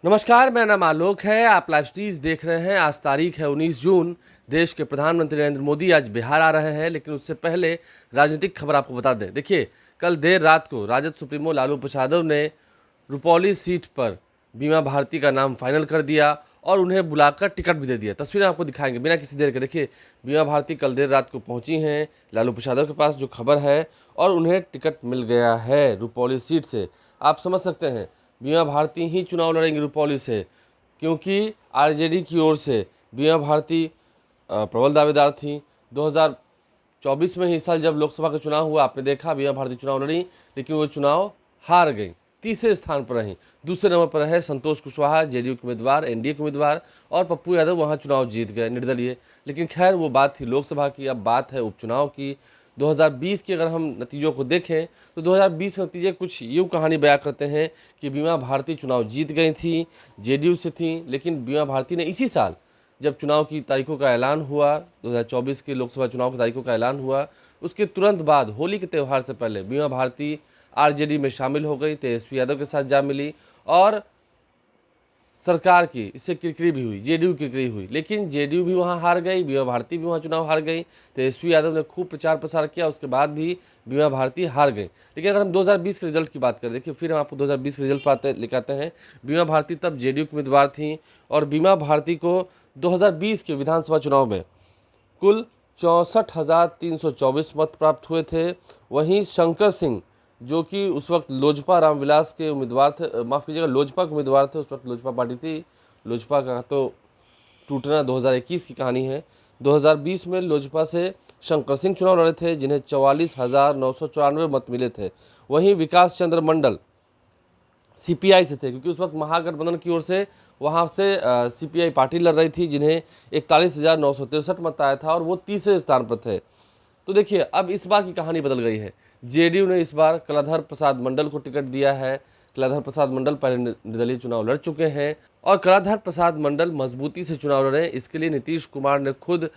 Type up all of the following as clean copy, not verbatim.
नमस्कार, मेरा नाम आलोक है। आप लाइव स्ट्रीज देख रहे हैं। आज तारीख है 19 जून। देश के प्रधानमंत्री नरेंद्र मोदी आज बिहार आ रहे हैं, लेकिन उससे पहले राजनीतिक खबर आपको बता दें। देखिए, कल देर रात को राजद सुप्रीमो लालू प्रसाद ने रुपौली सीट पर बीमा भारती का नाम फाइनल कर दिया और उन्हें बुलाकर टिकट भी दे दिया। तस्वीरें आपको दिखाएंगे बिना किसी देर के। देखिए, बीमा भारती कल देर रात को पहुंची हैं लालू प्रसाद के पास, जो खबर है, और उन्हें टिकट मिल गया है रुपौली सीट से। आप समझ सकते हैं, बीमा भारती ही चुनाव लड़ेंगे रुपौली से, क्योंकि आरजेडी की ओर से बीमा भारती प्रबल दावेदार थी। 2024 में ही, इस साल जब लोकसभा का चुनाव हुआ, आपने देखा बीमा भारती चुनाव लड़ी, लेकिन वो चुनाव हार गई। तीसरे स्थान पर रहीं। दूसरे नंबर पर रहे संतोष कुशवाहा, जेडीयू के उम्मीदवार, एनडीए के उम्मीदवार, और पप्पू यादव वहाँ चुनाव जीत गए निर्दलीय। लेकिन खैर, वो बात थी लोकसभा की, अब बात है उपचुनाव की। 2020 के अगर हम नतीजों को देखें तो 2020 के नतीजे कुछ यूँ कहानी बयां करते हैं कि बीमा भारती चुनाव जीत गई थी, जेडीयू से थी, लेकिन बीमा भारती ने इसी साल जब चुनाव की तारीखों का ऐलान हुआ, 2024 के लोकसभा चुनाव की तारीखों का ऐलान हुआ, उसके तुरंत बाद होली के त्यौहार से पहले बीमा भारती आरजेडी में शामिल हो गई, तेजस्वी यादव के साथ जा मिली, और सरकार की इससे किरकिरी भी हुई, जेडीयू किरकिरी हुई। लेकिन जेडीयू भी वहाँ हार गई, बीमा भारती भी वहाँ चुनाव हार गई। तेजस्वी यादव ने खूब प्रचार प्रसार किया, उसके बाद भी बीमा भारती हार गई। लेकिन अगर हम 2020 के रिजल्ट की बात करें, देखिए फिर हम आपको 2020 के रिजल्ट लेकर आते हैं। बीमा भारती तब जेडीयू की उम्मीदवार थी, और बीमा भारती को 2020 के विधानसभा चुनाव में कुल 64,324 मत प्राप्त हुए थे। वहीं शंकर सिंह, जो कि उस वक्त लोजपा रामविलास के उम्मीदवार थे, माफ़ कीजिएगा लोजपा के उम्मीदवार थे, उस वक्त लोजपा पार्टी थी, लोजपा का तो टूटना 2021 की कहानी है। 2020 में लोजपा से शंकर सिंह चुनाव लड़े थे, जिन्हें 44,994 मत मिले थे। वहीं विकास चंद्र मंडल सीपीआई से थे, क्योंकि उस वक्त महागठबंधन की ओर से वहाँ से सीपीआई पार्टी लड़ रही थी, जिन्हें 41,963 मत आया था, और वो तीसरे स्थान पर थे। तो देखिए, अब इस बार की कहानी बदल गई है। जेडीयू ने इस बार कलाधर प्रसाद मंडल को टिकट दिया है। कलाधर प्रसाद मंडल पहले निर्दलीय चुनाव लड़ चुके हैं, और कलाधर प्रसाद मंडल मजबूती से चुनाव लड़े, इसके लिए नीतीश कुमार ने खुद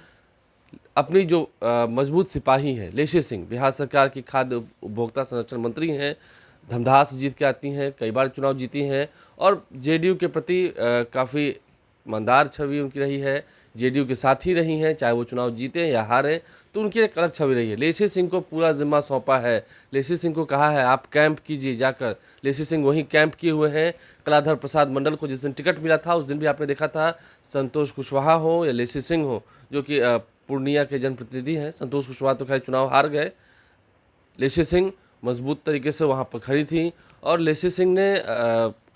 अपनी जो मजबूत सिपाही हैं, लेशी सिंह, बिहार सरकार की खाद्य उपभोक्ता संरक्षण मंत्री हैं, धमदाहा से जीत के आती हैं, कई बार चुनाव जीती हैं, और जेडीयू के प्रति काफ़ी ईमानदार छवि उनकी रही है, जेडीयू के साथ ही रही हैं, चाहे वो चुनाव जीते या हारे, तो उनकी एक अलग छवि रही है। लेशी सिंह को पूरा जिम्मा सौंपा है। लेशी सिंह को कहा है आप कैंप कीजिए जाकर। लेशी सिंह वहीं कैंप किए हुए हैं। कलाधर प्रसाद मंडल को जिस दिन टिकट मिला था, उस दिन भी आपने देखा था, संतोष कुशवाहा हो या लेशी सिंह हो, जो कि पूर्णिया के जनप्रतिनिधि हैं। संतोष कुशवाहा तो खैर चुनाव हार गए, लेशी सिंह मजबूत तरीके से वहाँ पर खड़ी थी, और लेशी सिंह ने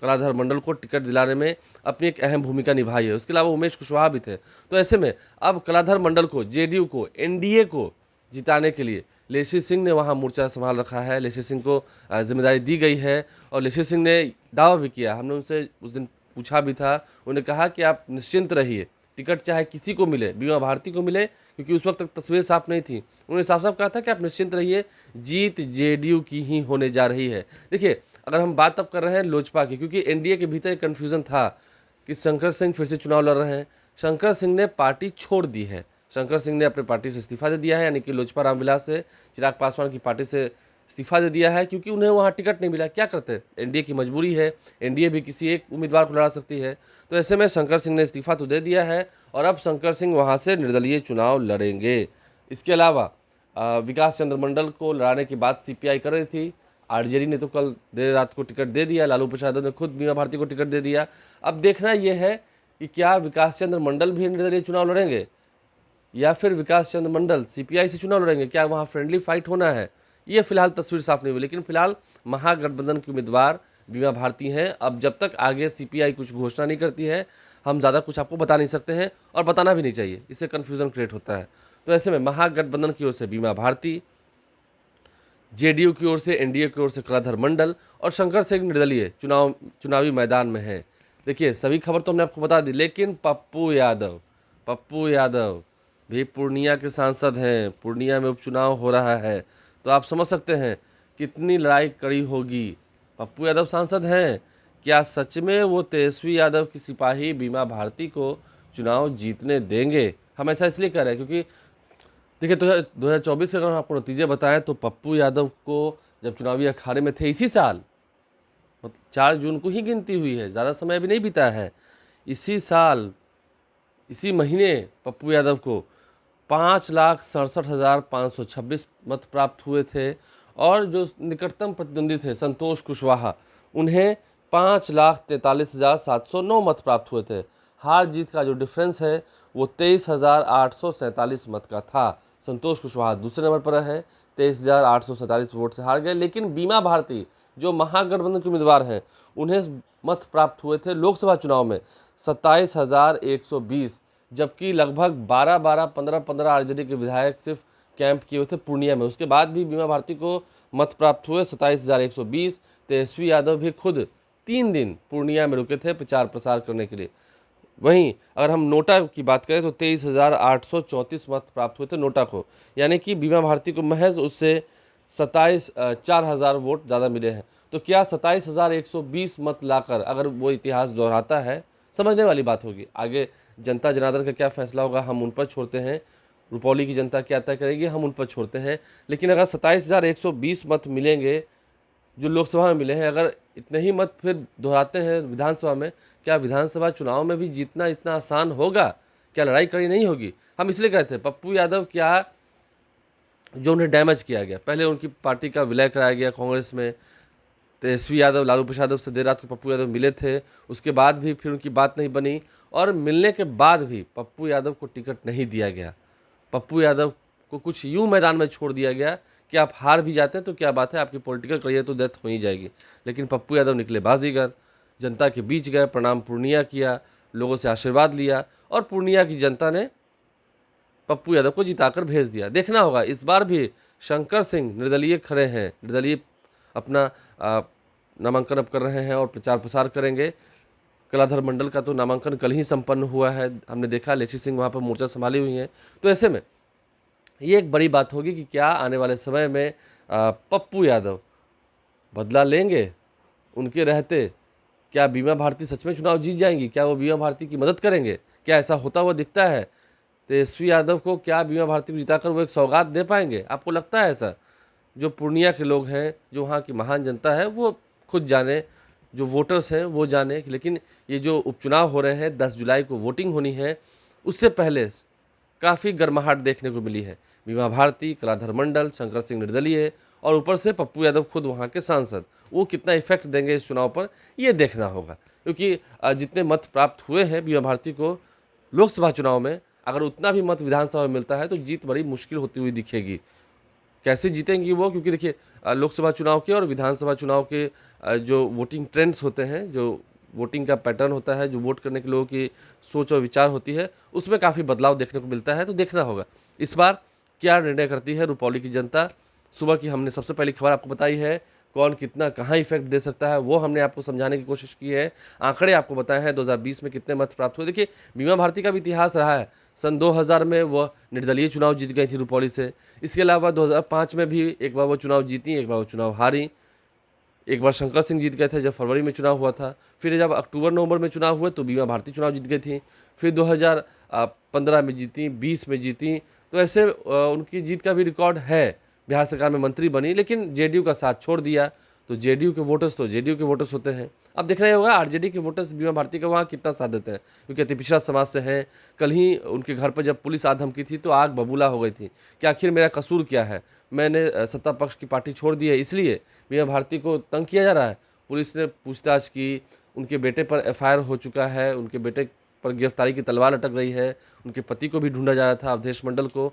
कलाधर मंडल को टिकट दिलाने में अपनी एक अहम भूमिका निभाई है। उसके अलावा उमेश कुशवाहा भी थे। तो ऐसे में अब कलाधर मंडल को, जेडीयू को, एनडीए को जिताने के लिए लेशी सिंह ने वहाँ मोर्चा संभाल रखा है। लेशी सिंह को जिम्मेदारी दी गई है, और लेशी सिंह ने दावा भी किया, हमने उनसे उस दिन पूछा भी था, उन्होंने कहा कि आप निश्चिंत रहिए, टिकट चाहे किसी को मिले, बीमा भारती को मिले, क्योंकि उस वक्त तक तस्वीर साफ नहीं थी। उन्होंने साफ साफ कहा था कि आप निश्चिंत रहिए, जीत जेडीयू की ही होने जा रही है। देखिए, अगर हम बात अब कर रहे हैं लोजपा की, क्योंकि एनडीए के भीतर एक कन्फ्यूज़न था कि शंकर सिंह फिर से चुनाव लड़ रहे हैं। शंकर सिंह ने पार्टी छोड़ दी है। शंकर सिंह ने अपनी पार्टी से इस्तीफा दे दिया है, यानी कि लोजपा रामविलास से, चिराग पासवान की पार्टी से इस्तीफा दे दिया है, क्योंकि उन्हें वहाँ टिकट नहीं मिला। क्या करते, एनडीए की मजबूरी है, एनडीए भी किसी एक उम्मीदवार को लड़ा सकती है। तो ऐसे में शंकर सिंह ने इस्तीफा तो दे दिया है, और अब शंकर सिंह वहाँ से निर्दलीय चुनाव लड़ेंगे। इसके अलावा विकास चंद्र मंडल को लड़ाने की बात सीपीआई कर रही थी। आरजेडी ने तो कल देर रात को टिकट दे दिया, लालू प्रसाद ने खुद बीमा भारती को टिकट दे दिया। अब देखना यह है कि क्या विकास चंद्र मंडल भी निर्दलीय चुनाव लड़ेंगे, या फिर विकास चंद्र मंडल सीपीआई से चुनाव लड़ेंगे। क्या वहाँ फ्रेंडली फाइट होना है, ये फिलहाल तस्वीर साफ नहीं हुई। लेकिन फिलहाल महागठबंधन की उम्मीदवार बीमा भारती हैं। अब जब तक आगे सीपीआई कुछ घोषणा नहीं करती है, हम ज़्यादा कुछ आपको बता नहीं सकते हैं, और बताना भी नहीं चाहिए, इससे कन्फ्यूज़न क्रिएट होता है। तो ऐसे में महागठबंधन की ओर से बीमा भारती, जेडीयू की ओर से, एनडीए की ओर से कलाधर मंडल, और शंकर सिंह निर्दलीय चुनावी मैदान में हैं। देखिए, सभी खबर तो हमने आपको बता दी, लेकिन पप्पू यादव भी पूर्णिया के सांसद हैं। पूर्णिया में उपचुनाव हो रहा है, तो आप समझ सकते हैं कितनी लड़ाई कड़ी होगी। पप्पू यादव सांसद हैं, क्या सच में वो तेजस्वी यादव की सिपाही बीमा भारती को चुनाव जीतने देंगे? हम ऐसा इसलिए कह रहे हैं क्योंकि देखिए, 2024 के अगर हम आपको नतीजे बताएं, तो पप्पू यादव को जब चुनावी अखाड़े में थे इसी साल, मतलब 4 जून को ही गिनती हुई है, ज़्यादा समय अभी नहीं बीता है। इसी साल इसी महीने पप्पू यादव को 5,67,526 मत प्राप्त हुए थे और जो निकटतम प्रतिद्वंदी थे संतोष कुशवाहा, उन्हें 5,43,709 मत प्राप्त हुए थे। हार जीत का जो डिफरेंस है वो 23,847 मत का था। संतोष कुशवाहा दूसरे नंबर पर है, 23,847 वोट से हार गए। लेकिन बीमा भारती जो महागठबंधन के उम्मीदवार हैं, उन्हें मत प्राप्त हुए थे लोकसभा चुनाव में 27,120, जबकि लगभग 12-12, 15-15 आरजेडी के विधायक सिर्फ कैंप किए हुए थे पूर्णिया में। उसके बाद भी बीमा भारती को मत प्राप्त हुए 27,120। तेजस्वी यादव भी खुद 3 दिन पूर्णिया में रुके थे प्रचार प्रसार करने के लिए। वहीं अगर हम नोटा की बात करें तो 23,834 मत प्राप्त हुए थे नोटा को, यानी कि बीमा भारती को महज उससे 4,000 वोट ज़्यादा मिले हैं। तो क्या 27,120 मत लाकर अगर वो इतिहास दोहराता है, समझने वाली बात होगी। आगे जनता जनार्दन का क्या फैसला होगा हम उन पर छोड़ते हैं, रुपौली की जनता क्या तय करेगी हम उन पर छोड़ते हैं। लेकिन अगर 27,120 मत मिलेंगे जो लोकसभा में मिले हैं, अगर इतने ही मत फिर दोहराते हैं विधानसभा में, क्या विधानसभा चुनाव में भी जीतना इतना आसान होगा? क्या लड़ाई कड़ी नहीं होगी? हम इसलिए कहते हैं पप्पू यादव क्या जो उन्हें डैमेज किया गया, पहले उनकी पार्टी का विलय कराया गया कांग्रेस में, तेजस्वी यादव लालू प्रसाद यादव से देर रात को पप्पू यादव मिले थे, उसके बाद भी फिर उनकी बात नहीं बनी और मिलने के बाद भी पप्पू यादव को टिकट नहीं दिया गया। पप्पू यादव को कुछ यूं मैदान में छोड़ दिया गया कि आप हार भी जाते हैं तो क्या बात है, आपकी पॉलिटिकल करियर तो डेथ हो ही जाएगी। लेकिन पप्पू यादव निकले बाजीगर, जनता के बीच गए, प्रणाम पूर्णिया किया, लोगों से आशीर्वाद लिया और पूर्णिया की जनता ने पप्पू यादव को जिताकर भेज दिया। देखना होगा इस बार भी शंकर सिंह निर्दलीय खड़े हैं, निर्दलीय अपना नामांकन अब कर रहे हैं और प्रचार प्रसार करेंगे। कलाधर मंडल का तो नामांकन कल ही संपन्न हुआ है, हमने देखा लेची सिंह वहाँ पर मोर्चा संभाली हुई हैं। तो ऐसे में ये एक बड़ी बात होगी कि क्या आने वाले समय में पप्पू यादव बदला लेंगे उनके रहते? क्या बीमा भारती सच में चुनाव जीत जाएंगी? क्या वो बीमा भारती की मदद करेंगे? क्या ऐसा होता हुआ दिखता है? तेजस्वी यादव को क्या बीमा भारती को जिताकर वो एक सौगात दे पाएंगे? आपको लगता है ऐसा? जो पूर्णिया के लोग हैं, जो वहाँ की महान जनता है, वो खुद जाने, जो वोटर्स हैं वो जाने। लेकिन ये जो उपचुनाव हो रहे हैं, 10 जुलाई को वोटिंग होनी है, उससे पहले काफ़ी गर्माहट देखने को मिली है। बीमा भारती, कलाधर मंडल, शंकर सिंह निर्दलीय और ऊपर से पप्पू यादव खुद वहाँ के सांसद, वो कितना इफेक्ट देंगे इस चुनाव पर, ये देखना होगा। क्योंकि जितने मत प्राप्त हुए हैं बीमा भारती को लोकसभा चुनाव में, अगर उतना भी मत विधानसभा में मिलता है तो जीत बड़ी मुश्किल होती हुई दिखेगी। कैसे जीतेंगी वो? क्योंकि देखिए लोकसभा चुनाव के और विधानसभा चुनाव के जो वोटिंग ट्रेंड्स होते हैं, जो वोटिंग का पैटर्न होता है, जो वोट करने के लोगों की सोच और विचार होती है, उसमें काफ़ी बदलाव देखने को मिलता है। तो देखना होगा इस बार क्या निर्णय करती है रुपौली की जनता। सुबह की हमने सबसे पहली खबर आपको बताई है, कौन कितना कहाँ इफेक्ट दे सकता है वो हमने आपको समझाने की कोशिश की है। आंकड़े आपको बताए हैं 2020 में कितने मत प्राप्त हुए। देखिए बीमा भारती का भी इतिहास रहा है, सन 2000 में वह निर्दलीय चुनाव जीत गई थी रुपौली से। इसके अलावा 2005 में भी एक बार वो चुनाव जीती, एक बार वो चुनाव हारी। एक बार शंकर सिंह जीत गए थे जब फरवरी में चुनाव हुआ था, फिर जब अक्टूबर नवंबर में चुनाव हुए तो बीमा भारती चुनाव जीत गई थी, फिर 2015 में जीती, 20 में जीती। तो ऐसे उनकी जीत का भी रिकॉर्ड है। बिहार सरकार में मंत्री बनी लेकिन जेडीयू का साथ छोड़ दिया, तो जेडीयू के वोटर्स तो जेडीयू के वोटर्स होते हैं। अब देखना ही होगा आरजेडी के वोटर्स बीमा भारती का वहाँ कितना साथ देते हैं, क्योंकि अति पिछड़ा समाज से हैं। कल ही उनके घर पर जब पुलिस आ धमकी थी तो आग बबूला हो गई थी कि आखिर मेरा कसूर क्या है, मैंने सत्ता पक्ष की पार्टी छोड़ दी है इसलिए बीमा भारती को तंग किया जा रहा है। पुलिस ने पूछताछ की, उनके बेटे पर एफआईआर हो चुका है, उनके बेटे पर गिरफ्तारी की तलवार लटक रही है, उनके पति को भी ढूंढा जा रहा था अवधेश मंडल को।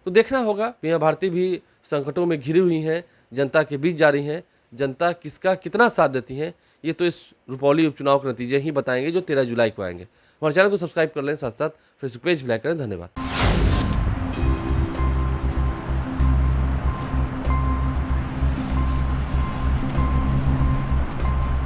तो देखना होगा, बीमा भारती भी संकटों में घिरी हुई हैं, जनता के बीच जा रही हैं। जनता किसका कितना साथ देती है ये तो इस रुपौली उपचुनाव के नतीजे ही बताएंगे जो 13 जुलाई को आएंगे। हमारे चैनल को सब्सक्राइब कर लें, साथ साथ फेसबुक पेज भी लाइक करें। धन्यवाद।